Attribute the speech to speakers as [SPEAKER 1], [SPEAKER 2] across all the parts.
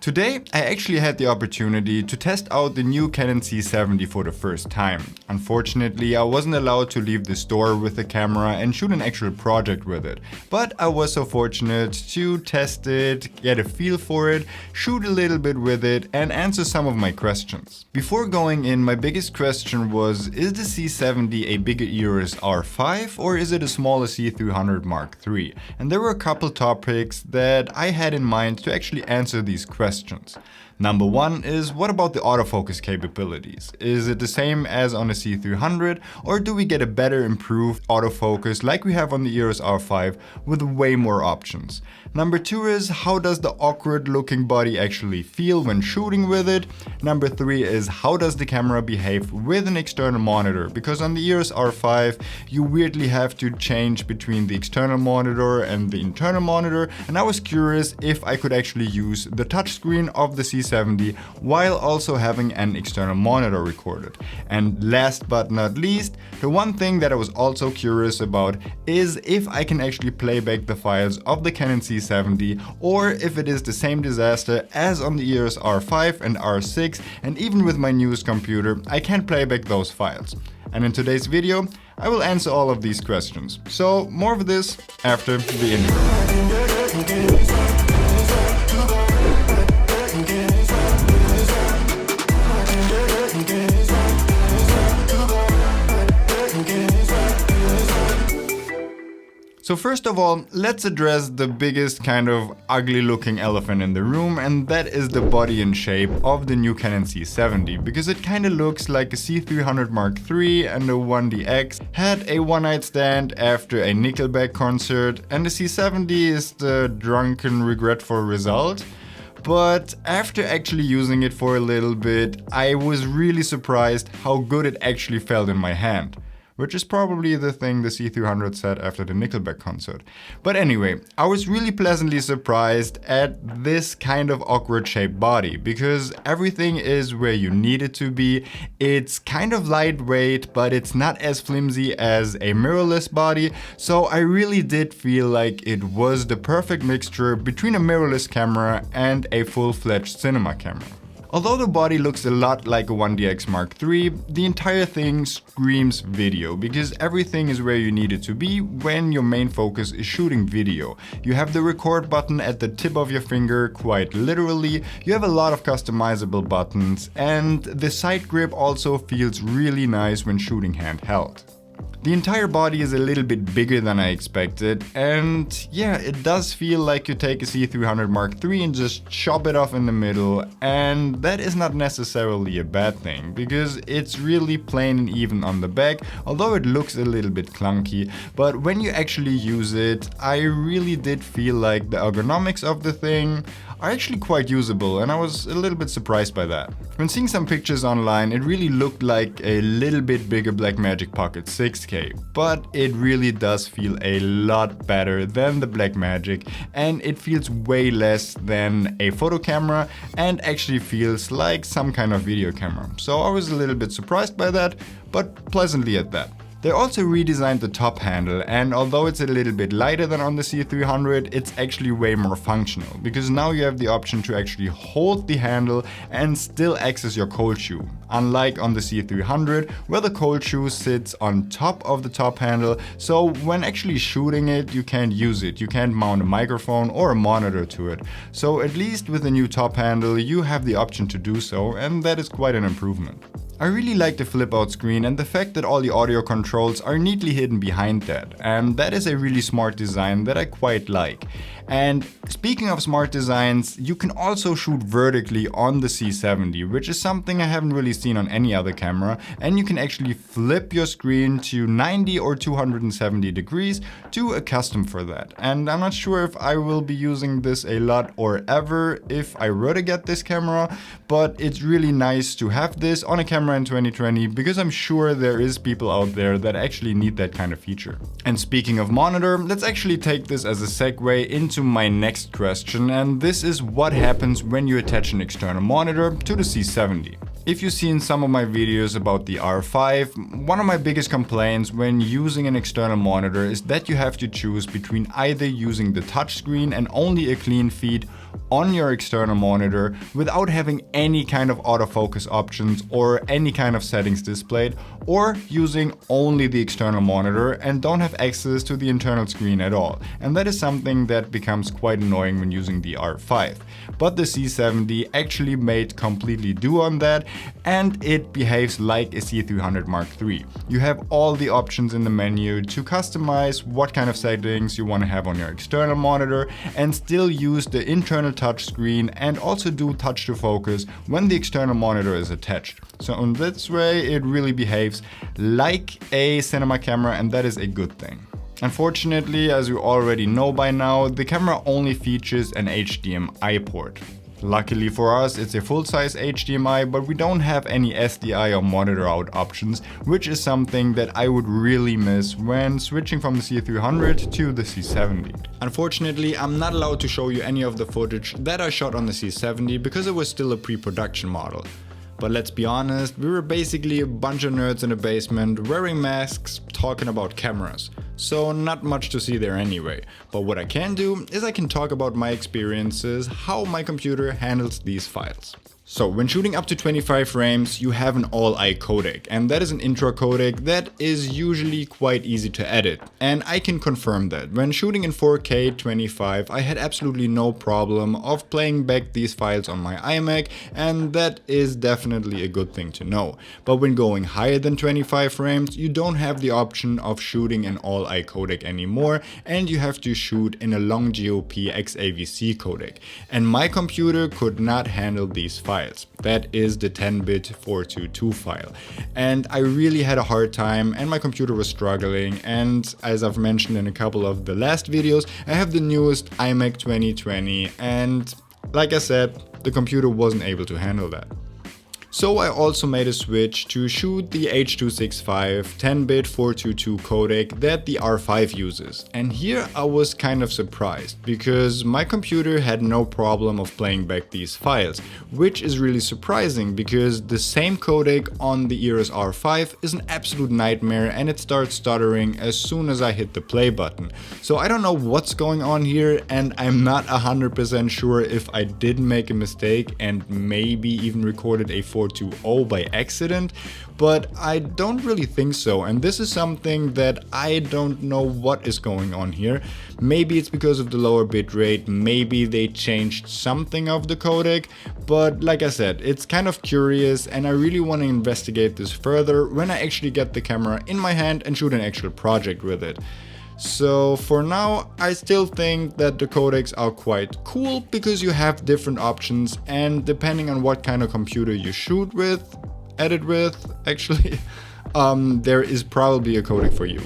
[SPEAKER 1] Today, I actually had the opportunity to test out the new Canon C70 for the first time. Unfortunately, I wasn't allowed to leave the store with the camera and shoot an actual project with it. But I was so fortunate to test it, get a feel for it, shoot a little bit with it, and answer some of my questions. Before going in, my biggest question was, is the C70 a bigger EOS R5 or is it a smaller C300 Mark III? And there were a couple topics that I had in mind to actually answer these questions. Number one is, what about the autofocus capabilities? Is it the same as on the C300 or do we get a better improved autofocus like we have on the EOS R5 with way more options? Number two is, how does the awkward looking body actually feel when shooting with it? Number three is, how does the camera behave with an external monitor? Because on the EOS R5 you weirdly have to change between the external monitor and the internal monitor, and I was curious if I could actually use the touchscreen of the C70 while also having an external monitor recorded. And last but not least, the one thing that I was also curious about is if I can actually play back the files of the Canon C70 or if it is the same disaster as on the EOS R5 and R6, and even with my newest computer I can't play back those files. And in today's video I will answer all of these questions. So more of this after the intro. So first of all, let's address the biggest kind of ugly looking elephant in the room, and that is the body and shape of the new Canon C70, because it kind of looks like a C300 Mark III and a 1DX had a one-night stand after a Nickelback concert, and the C70 is the drunken, regretful result. But after actually using it for a little bit, I was really surprised how good it actually felt in my hand. Which is probably the thing the C300 said after the Nickelback concert. But anyway, I was really pleasantly surprised at this kind of awkward shaped body, because everything is where you need it to be. It's kind of lightweight, but it's not as flimsy as a mirrorless body, so I really did feel like it was the perfect mixture between a mirrorless camera and a full-fledged cinema camera. Although the body looks a lot like a 1DX Mark III, the entire thing screams video, because everything is where you need it to be when your main focus is shooting video. You have the record button at the tip of your finger, quite literally, you have a lot of customizable buttons, and the side grip also feels really nice when shooting handheld. The entire body is a little bit bigger than I expected, and yeah, it does feel like you take a C300 Mark III and just chop it off in the middle, and that is not necessarily a bad thing, because it's really plain and even on the back, although it looks a little bit clunky. But when you actually use it, I really did feel like the ergonomics of the thing are actually quite usable, and I was a little bit surprised by that. When seeing some pictures online, it really looked like a little bit bigger Blackmagic Pocket 6K, but it really does feel a lot better than the Blackmagic, and it feels way less than a photo camera and actually feels like some kind of video camera. So I was a little bit surprised by that, but pleasantly at that. They also redesigned the top handle, and although it's a little bit lighter than on the C300, it's actually way more functional, because now you have the option to actually hold the handle and still access your cold shoe. Unlike on the C300, where the cold shoe sits on top of the top handle, so when actually shooting it, you can't use it. You can't mount a microphone or a monitor to it. So at least with the new top handle, you have the option to do so, and that is quite an improvement. I really like the flip out screen and the fact that all the audio controls are neatly hidden behind that, and that is a really smart design that I quite like. And speaking of smart designs, you can also shoot vertically on the C70, which is something I haven't really seen on any other camera, and you can actually flip your screen to 90 or 270 degrees to a custom for that. And I'm not sure if I will be using this a lot or ever if I were to get this camera, but it's really nice to have this on a camera in 2020, because I'm sure there is people out there that actually need that kind of feature. And speaking of monitor, let's actually take this as a segue into my next question, and this is what happens when you attach an external monitor to the C70. If you've seen some of my videos about the R5, one of my biggest complaints when using an external monitor is that you have to choose between either using the touchscreen and only a clean feed on your external monitor without having any kind of autofocus options or any kind of settings displayed, or using only the external monitor and don't have access to the internal screen at all. And that is something that becomes quite annoying when using the R5. But the C70 actually made completely do on that, and it behaves like a C300 Mark III. You have all the options in the menu to customize what kind of settings you want to have on your external monitor and still use the internal touchscreen and also do touch to focus when the external monitor is attached. So in this way it really behaves like a cinema camera, and that is a good thing. Unfortunately, as you already know by now, the camera only features an HDMI port. Luckily for us, it's a full-size HDMI, but we don't have any SDI or monitor out options, which is something that I would really miss when switching from the C300 to the C70. Unfortunately, I'm not allowed to show you any of the footage that I shot on the C70 because it was still a pre-production model. But let's be honest, we were basically a bunch of nerds in a basement wearing masks talking about cameras. So not much to see there anyway. But what I can do is I can talk about my experiences, how my computer handles these files. So when shooting up to 25 frames, you have an all-eye codec, and that is an intro codec that is usually quite easy to edit. And I can confirm that. When shooting in 4K 25, I had absolutely no problem of playing back these files on my iMac, and that is definitely a good thing to know. But when going higher than 25 frames, you don't have the option of shooting an all-eye codec anymore, and you have to shoot in a long GOP XAVC codec. And my computer could not handle these files. That is the 10-bit 422 file. And I really had a hard time, and my computer was struggling, and as I've mentioned in a couple of the last videos, I have the newest iMac 2020, and like I said, the computer wasn't able to handle that. So I also made a switch to shoot the H.265 10-bit 422 codec that the R5 uses. And here I was kind of surprised, because my computer had no problem of playing back these files, which is really surprising because the same codec on the EOS R5 is an absolute nightmare, and it starts stuttering as soon as I hit the play button. So I don't know what's going on here, and I'm not 100% sure if I did make a mistake and maybe even recorded a 420 by accident, but I don't really think so, and this is something that I don't know what is going on here. Maybe it's because of the lower bitrate, maybe they changed something of the codec, but like I said, it's kind of curious, and I really want to investigate this further when I actually get the camera in my hand and shoot an actual project with it. So for now, I still think that the codecs are quite cool because you have different options, and depending on what kind of computer you shoot with, edit with, actually, there is probably a codec for you.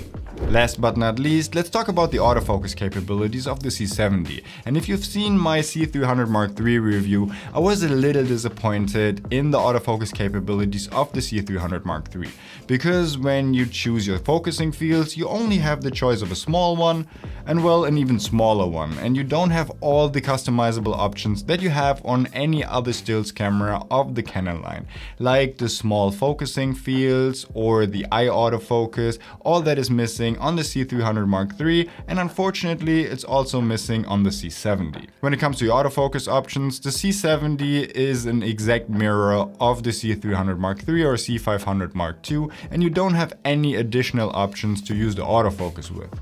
[SPEAKER 1] Last but not least, let's talk about the autofocus capabilities of the C70. And if you've seen my C300 Mark III review, I was a little disappointed in the autofocus capabilities of the C300 Mark III. Because when you choose your focusing fields, you only have the choice of a small one, and well, an even smaller one. And you don't have all the customizable options that you have on any other stills camera of the Canon line. Like the small focusing fields or the eye autofocus, all that is missing on the C300 Mark III, and unfortunately it's also missing on the C70. When it comes to autofocus options, the C70 is an exact mirror of the C300 Mark III or C500 Mark II, and you don't have any additional options to use the autofocus with.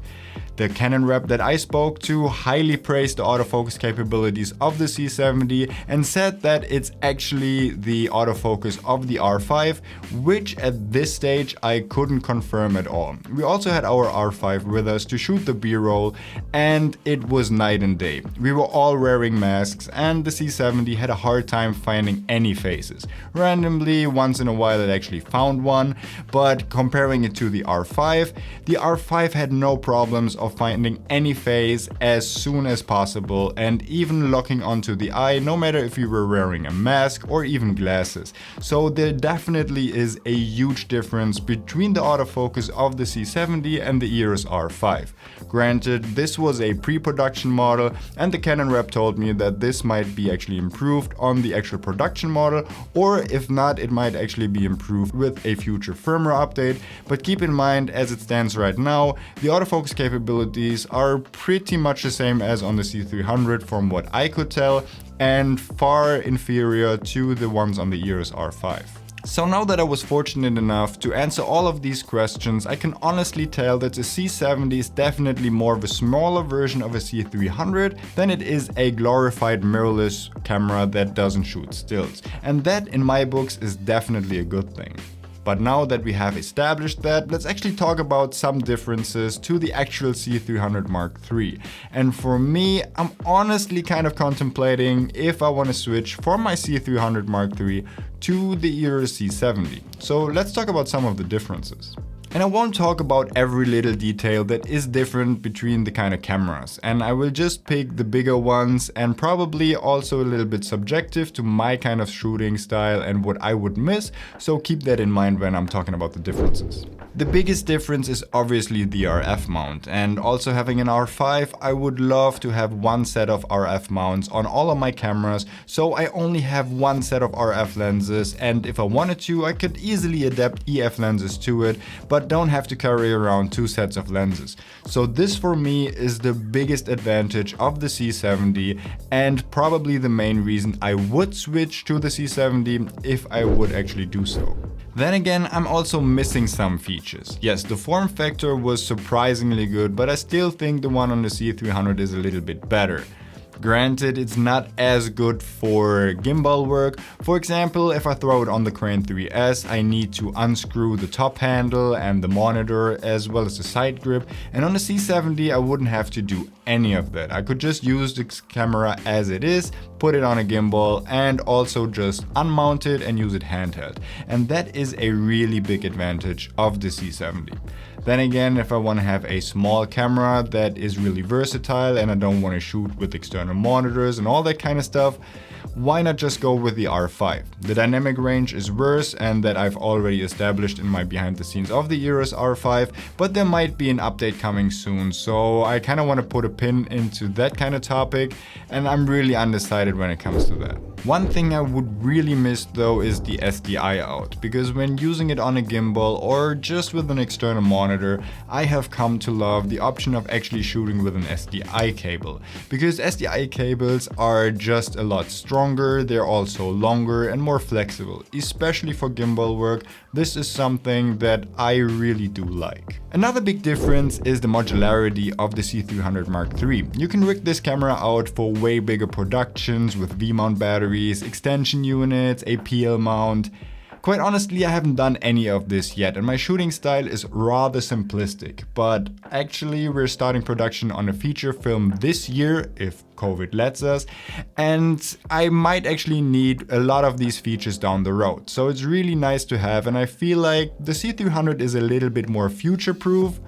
[SPEAKER 1] The Canon rep that I spoke to highly praised the autofocus capabilities of the C70 and said that it's actually the autofocus of the R5, which at this stage I couldn't confirm at all. We also had our R5 with us to shoot the B-roll, and it was night and day. We were all wearing masks, and the C70 had a hard time finding any faces. Randomly, once in a while it actually found one, but comparing it to the R5 had no problems of of finding any face as soon as possible and even locking onto the eye, no matter if you were wearing a mask or even glasses. So there definitely is a huge difference between the autofocus of the C70 and the EOS R5. Granted, this was a pre-production model and the Canon rep told me that this might be actually improved on the actual production model, or if not, it might actually be improved with a future firmware update. But keep in mind, as it stands right now, the autofocus capabilities are pretty much the same as on the C300 from what I could tell, and far inferior to the ones on the EOS R5. So now that I was fortunate enough to answer all of these questions, I can honestly tell that the C70 is definitely more of a smaller version of a C300 than it is a glorified mirrorless camera that doesn't shoot stills. And that, in my books, is definitely a good thing. But now that we have established that, let's actually talk about some differences to the actual C300 Mark III. And for me, I'm honestly kind of contemplating if I want to switch from my C300 Mark III to the EOS C70. So let's talk about some of the differences. And I won't talk about every little detail that is different between the kind of cameras, and I will just pick the bigger ones and probably also a little bit subjective to my kind of shooting style and what I would miss, so keep that in mind when I'm talking about the differences. The biggest difference is obviously the RF mount, and also having an R5, I would love to have one set of RF mounts on all of my cameras, so I only have one set of RF lenses, and if I wanted to, I could easily adapt EF lenses to it, but don't have to carry around two sets of lenses. So this for me is the biggest advantage of the C70 and probably the main reason I would switch to the C70 if I would actually do so. Then again, I'm also missing some features. Yes, the form factor was surprisingly good, but I still think the one on the C300 is a little bit better. Granted, it's not as good for gimbal work. For example, if I throw it on the Crane 3S, I need to unscrew the top handle and the monitor as well as the side grip. And on the C70, I wouldn't have to do any of that. I could just use the camera as it is, put it on a gimbal, and also just unmount it and use it handheld. And that is a really big advantage of the C70. Then again, if I want to have a small camera that is really versatile and I don't want to shoot with external monitors and all that kind of stuff, why not just go with the R5? The dynamic range is worse, and that I've already established in my behind the scenes of the EOS R5, but there might be an update coming soon, so I kind of want to put a pin into that kind of topic, and I'm really undecided when it comes to that. One thing I would really miss though is the SDI out, because when using it on a gimbal or just with an external monitor, I have come to love the option of actually shooting with an SDI cable, because SDI cables are just a lot stronger, they're also longer and more flexible, especially for gimbal work. This is something that I really do like. Another big difference is the modularity of the C300 Mark III. You can rig this camera out for way bigger productions with V-mount batteries, extension units, a PL mount. Quite honestly, I haven't done any of this yet, and my shooting style is rather simplistic, but actually we're starting production on a feature film this year, if COVID lets us, and I might actually need a lot of these features down the road. So it's really nice to have, and I feel like the C300 is a little bit more future-proof.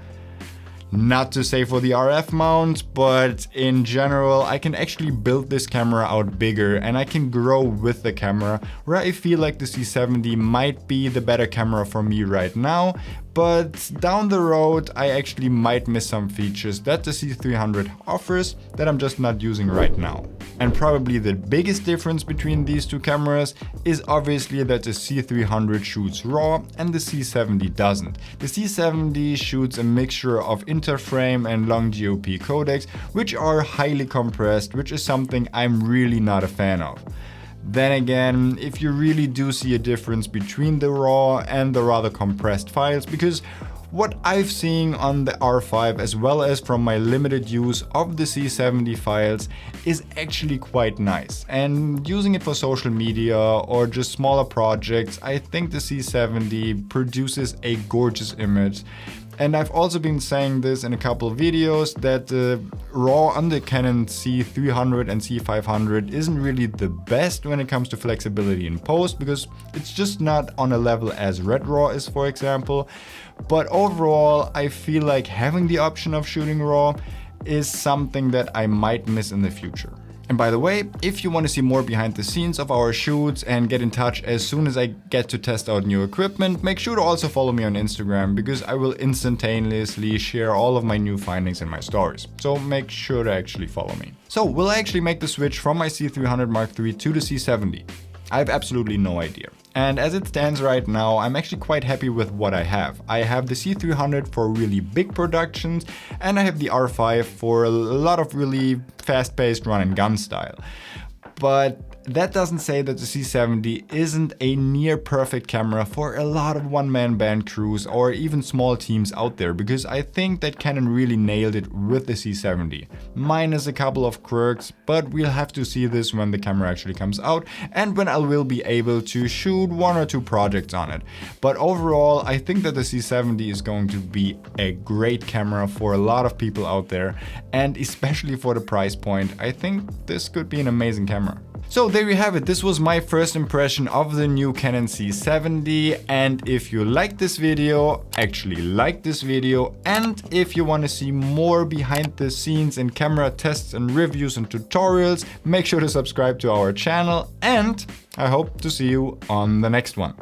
[SPEAKER 1] Not to say for the RF mount, but in general, I can actually build this camera out bigger and I can grow with the camera, where I feel like the C70 might be the better camera for me right now, but down the road I actually might miss some features that the C300 offers that I'm just not using right now. And probably the biggest difference between these two cameras is obviously that the C300 shoots RAW and the C70 doesn't. The C70 shoots a mixture of interframe and long GOP codecs, which are highly compressed, which is something I'm really not a fan of. Then again, if you really do see a difference between the RAW and the rather compressed files, because what I've seen on the R5 as well as from my limited use of the C70 files is actually quite nice, and using it for social media or just smaller projects, I think the C70 produces a gorgeous image. And I've also been saying this in a couple of videos that the RAW on the Canon C300 and C500 isn't really the best when it comes to flexibility in post, because it's just not on a level as Red RAW is, for example. But overall, I feel like having the option of shooting RAW is something that I might miss in the future. And by the way, if you want to see more behind the scenes of our shoots and get in touch as soon as I get to test out new equipment, make sure to also follow me on Instagram, because I will instantaneously share all of my new findings in my stories. So make sure to actually follow me. So will I actually make the switch from my C300 Mark III to the C70? I have absolutely no idea. And as it stands right now, I'm actually quite happy with what I have. I have the C300 for really big productions, and I have the R5 for a lot of really fast-paced run and gun style. But that doesn't say that the C70 isn't a near perfect camera for a lot of one-man band crews or even small teams out there, because I think that Canon really nailed it with the C70. Minus a couple of quirks, but we'll have to see this when the camera actually comes out and when I will be able to shoot 1 or 2 projects on it. But overall, I think that the C70 is going to be a great camera for a lot of people out there, and especially for the price point, I think this could be an amazing camera. So there you have it, this was my first impression of the new Canon C70, and if you like this video, actually like this video, and if you want to see more behind the scenes in camera tests and reviews and tutorials, make sure to subscribe to our channel, and I hope to see you on the next one.